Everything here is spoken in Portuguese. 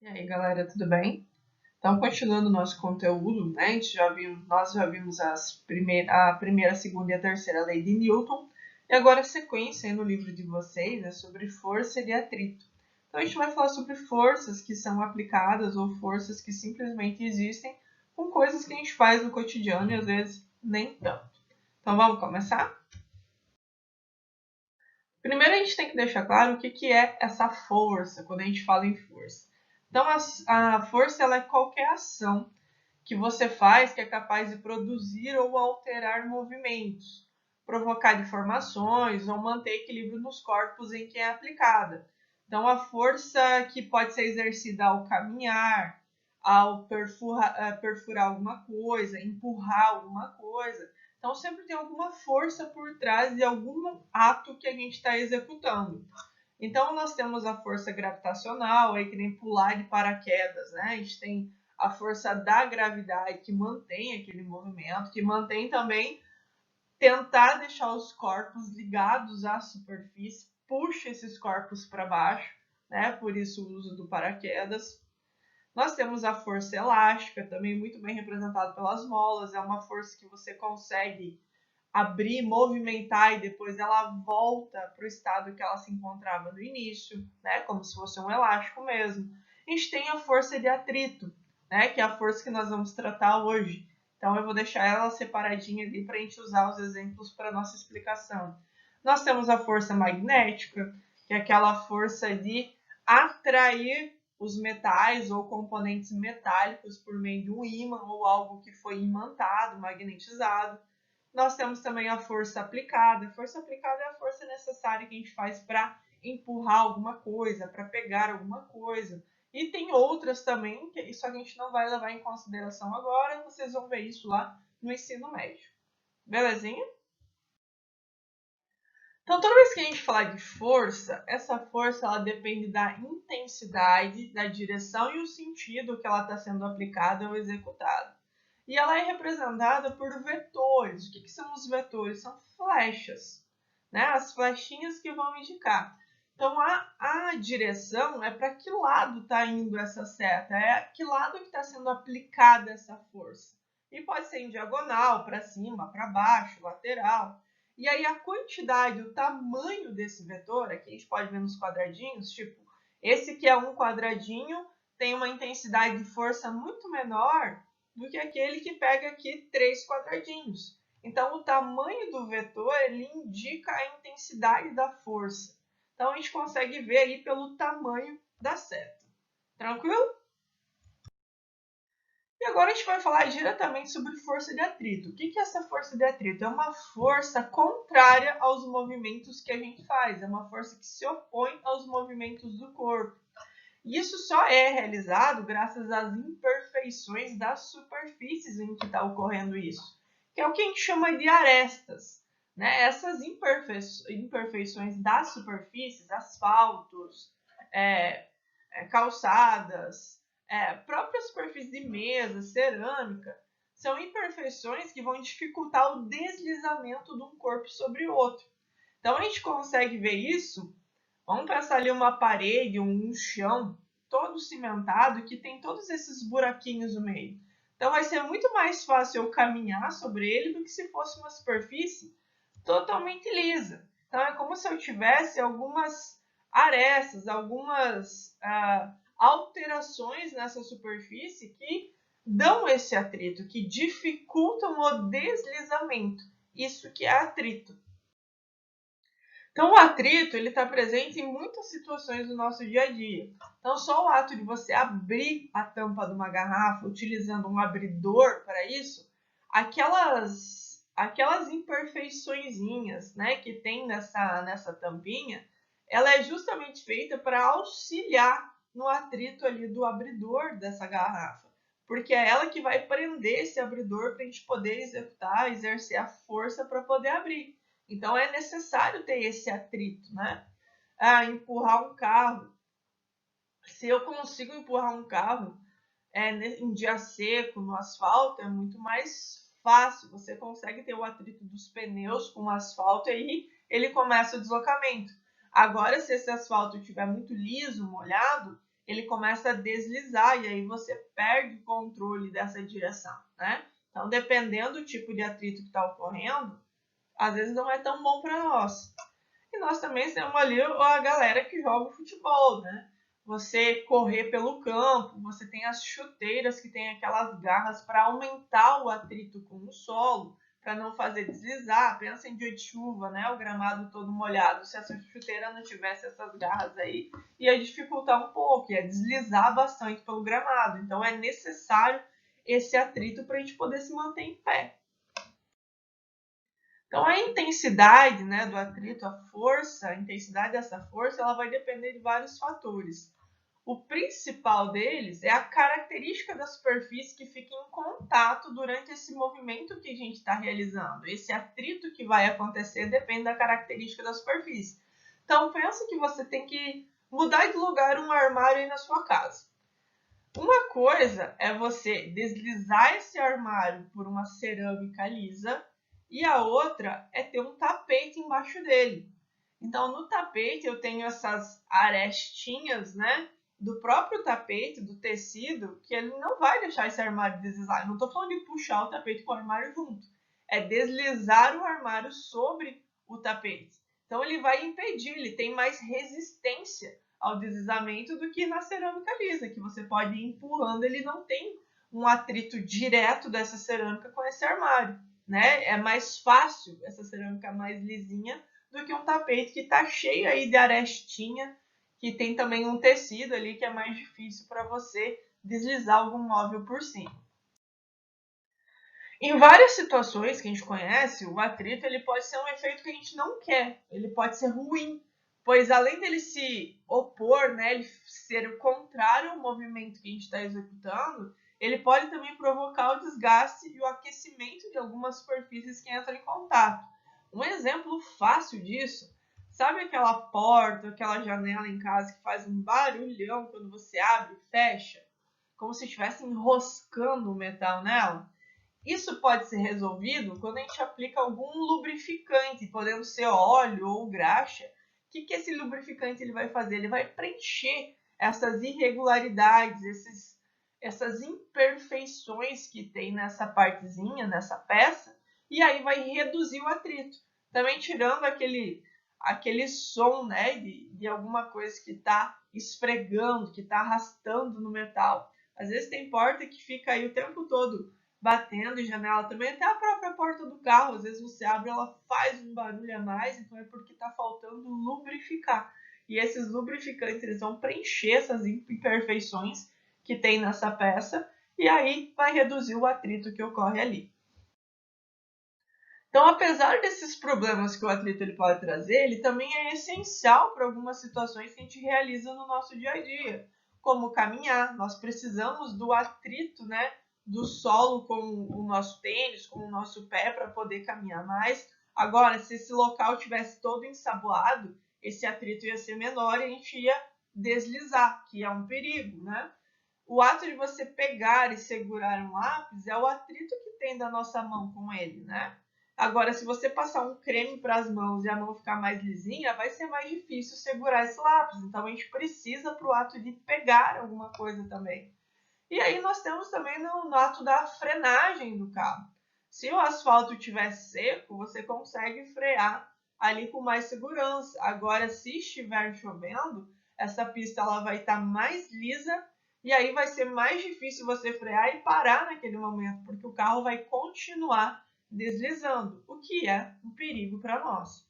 E aí, galera, tudo bem? Então, continuando o nosso conteúdo, né, nós já vimos a primeira, a segunda e a terceira lei de Newton, e agora a sequência aí no livro de vocês é sobre força e atrito. Então, a gente vai falar sobre forças que são aplicadas ou forças que simplesmente existem com coisas que a gente faz no cotidiano e às vezes nem tanto. Então, vamos começar? Primeiro, a gente tem que deixar claro o que é essa força, quando a gente fala em força. Então, a força ela é qualquer ação que você faz que é capaz de produzir ou alterar movimentos, provocar deformações ou manter equilíbrio nos corpos em que é aplicada. Então, a força que pode ser exercida ao caminhar, ao perfurar alguma coisa, empurrar alguma coisa. Então, sempre tem alguma força por trás de algum ato que a gente está executando. Então, nós temos a força gravitacional, aí que nem pular de paraquedas, né? A gente tem a força da gravidade que mantém aquele movimento, que mantém também tentar deixar os corpos ligados à superfície, puxa esses corpos para baixo, né? Por isso o uso do paraquedas. Nós temos a força elástica, também muito bem representada pelas molas, é uma força que você consegue abrir, movimentar e depois ela volta para o estado que ela se encontrava no início, né? Como se fosse um elástico mesmo. A gente tem a força de atrito, né? Que é a força que nós vamos tratar hoje. Então eu vou deixar ela separadinha ali para a gente usar os exemplos para nossa explicação. Nós temos a força magnética, que é aquela força de atrair os metais ou componentes metálicos por meio de um ímã ou algo que foi imantado, magnetizado. Nós temos também a força aplicada. A força aplicada é a força necessária que a gente faz para empurrar alguma coisa, para pegar alguma coisa. E tem outras também, que isso a gente não vai levar em consideração agora, vocês vão ver isso lá no ensino médio. Belezinha? Então, toda vez que a gente falar de força, essa força ela depende da intensidade, da direção e o sentido que ela está sendo aplicada ou executada. E ela é representada por vetores. O que são os vetores? São flechas, né? As flechinhas que vão indicar. Então, a direção é para que lado está indo essa seta, é que lado que está sendo aplicada essa força. E pode ser em diagonal, para cima, para baixo, lateral. E aí a quantidade, o tamanho desse vetor, aqui a gente pode ver nos quadradinhos, tipo, esse que é um quadradinho tem uma intensidade de força muito menor do que aquele que pega aqui 3 quadradinhos. Então, o tamanho do vetor ele indica a intensidade da força. Então, a gente consegue ver aí pelo tamanho da seta. Tranquilo? E agora a gente vai falar diretamente sobre força de atrito. O que é essa força de atrito? É uma força contrária aos movimentos que a gente faz. É uma força que se opõe aos movimentos do corpo. E isso só é realizado graças às imperfeições das superfícies em que está ocorrendo isso, que é o que a gente chama de arestas. Né? Essas imperfeições das superfícies, asfaltos, calçadas, próprias superfícies de mesa, cerâmica, são imperfeições que vão dificultar o deslizamento de um corpo sobre o outro. Então a gente consegue ver isso. Vamos pensar ali uma parede, um chão todo cimentado que tem todos esses buraquinhos no meio. Então vai ser muito mais fácil eu caminhar sobre ele do que se fosse uma superfície totalmente lisa. Então é como se eu tivesse algumas arestas, algumas alterações nessa superfície que dão esse atrito, que dificultam o deslizamento. Isso que é atrito. Então, o atrito ele está presente em muitas situações do nosso dia a dia. Então, só o ato de você abrir a tampa de uma garrafa utilizando um abridor para isso, aquelas imperfeiçõezinhas, né, que tem nessa tampinha, ela é justamente feita para auxiliar no atrito ali do abridor dessa garrafa. Porque é ela que vai prender esse abridor para a gente poder exercer a força para poder abrir. Então é necessário ter esse atrito, né? Empurrar um carro. Se eu consigo empurrar um carro em dia seco, no asfalto, é muito mais fácil. Você consegue ter o atrito dos pneus com o asfalto e aí ele começa o deslocamento. Agora, se esse asfalto estiver muito liso, molhado, ele começa a deslizar e aí você perde o controle dessa direção, né? Então, dependendo do tipo de atrito que está ocorrendo, às vezes não é tão bom para nós. E nós também temos ali a galera que joga futebol, né? Você correr pelo campo, você tem as chuteiras que tem aquelas garras para aumentar o atrito com o solo, para não fazer deslizar. Pensa em dia de chuva, né? O gramado todo molhado. Se essa chuteira não tivesse essas garras aí, ia dificultar um pouco, ia deslizar bastante pelo gramado. Então é necessário esse atrito para a gente poder se manter em pé. Então, a intensidade, né, do atrito, a intensidade dessa força, ela vai depender de vários fatores. O principal deles é a característica da superfície que fica em contato durante esse movimento que a gente está realizando. Esse atrito que vai acontecer depende da característica da superfície. Então, pensa que você tem que mudar de lugar um armário aí na sua casa. Uma coisa é você deslizar esse armário por uma cerâmica lisa e a outra é ter um tapete embaixo dele. Então, no tapete eu tenho essas arestinhas, né, do próprio tapete, do tecido, que ele não vai deixar esse armário deslizar. Eu não estou falando de puxar o tapete com o armário junto. É deslizar o armário sobre o tapete. Então, ele vai impedir, ele tem mais resistência ao deslizamento do que na cerâmica lisa, que você pode ir empurrando, ele não tem um atrito direto dessa cerâmica com esse armário, né? É mais fácil essa cerâmica mais lisinha do que um tapete que está cheio aí de arestinha, que tem também um tecido ali que é mais difícil para você deslizar algum móvel por cima. Em várias situações que a gente conhece, o atrito ele pode ser um efeito que a gente não quer, ele pode ser ruim, pois além dele se opor, né, ele ser o contrário ao movimento que a gente está executando, ele pode também provocar o desgaste e o aquecimento de algumas superfícies que entram em contato. Um exemplo fácil disso, sabe aquela porta, aquela janela em casa que faz um barulhão quando você abre e fecha? Como se estivesse enroscando o metal nela? Isso pode ser resolvido quando a gente aplica algum lubrificante, podendo ser óleo ou graxa. O que esse lubrificante ele vai fazer? Ele vai preencher essas irregularidades, essas imperfeições que tem nessa partezinha, nessa peça, e aí vai reduzir o atrito. Também tirando aquele som, né, de alguma coisa que está esfregando, que está arrastando no metal. Às vezes tem porta que fica aí o tempo todo batendo em janela também, até a própria porta do carro, às vezes você abre, ela faz um barulho a mais, então é porque está faltando lubrificar. E esses lubrificantes, eles vão preencher essas imperfeições que tem nessa peça, e aí vai reduzir o atrito que ocorre ali. Então, apesar desses problemas que o atrito ele pode trazer, ele também é essencial para algumas situações que a gente realiza no nosso dia a dia, como caminhar. Nós precisamos do atrito, né, do solo com o nosso tênis, com o nosso pé para poder caminhar mais. Agora, se esse local tivesse todo ensaboado, esse atrito ia ser menor e a gente ia deslizar, que é um perigo, né? O ato de você pegar e segurar um lápis é o atrito que tem da nossa mão com ele, né? Agora, se você passar um creme para as mãos e a mão ficar mais lisinha, vai ser mais difícil segurar esse lápis. Então, a gente precisa para o ato de pegar alguma coisa também. E aí nós temos também no ato da frenagem do carro. Se o asfalto estiver seco, você consegue frear ali com mais segurança. Agora, se estiver chovendo, essa pista ela vai estar mais lisa e aí vai ser mais difícil você frear e parar naquele momento, porque o carro vai continuar deslizando, o que é um perigo para nós.